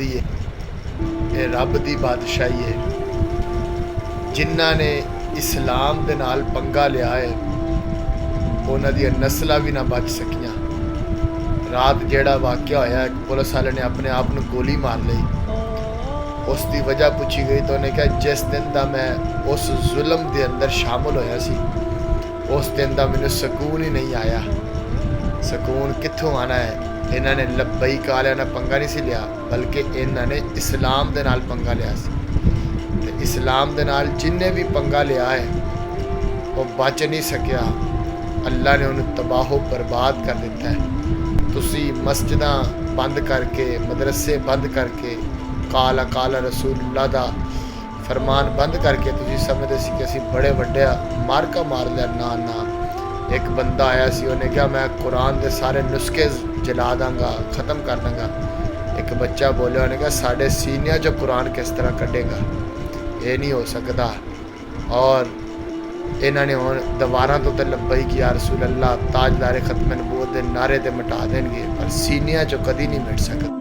दी है, ये रब दी बादशाही है। जिन्हां ने इस्लाम दे नाल पंगा लिया है उन्हां दी नस्लां भी ना बच सकियां। रात जेड़ा वाक़या होया, पुलिस वाले ने अपने आप नूं गोली मार लई। उसकी वजह पूछी गई तो उन्हें कहा जिस दिन का मैं उस जुल्म के अंदर शामिल होया सी उस दिन का मैनू सकून ही नहीं आया। सकून कित्थों आना है? इन्होंने लब्बई कालिया ने पंगा नहीं सी लिया, बल्कि इन्होंने इस्लाम दे नाल पंगा लिया सी। ते इस्लाम दे नाल जिन्हें भी पंगा लिया है वो बच नहीं सकिया। अल्लाह ने उन्हें तबाहो बर्बाद कर दिता है। तुसी मस्जिदां बंद करके, मदरसे बंद करके, काला काला रसूलुल्लाह दा फरमान बंद करके तुसी समझते सी कि असीं बड़े वड्डे मारका मार लिया। ना ना, एक बंदा आया सी, उन्हें कहा मैं कुरान के सारे नुस्खे जला दांगा, ख़त्म कर दांगा। एक बच्चा बोलिया, उन्हें कहा साढ़े सीनिया जो कुरान किस तरह कढ़ेगा, ये नहीं हो सकता। और इन्होंने हुण दीवारां तो लब्बई कि या रसूल अल्लाह ताजदारे खत्म नबूवत दे नारे ते मिटा देंगे, पर सीनिया चो कदी नहीं मिट सकता।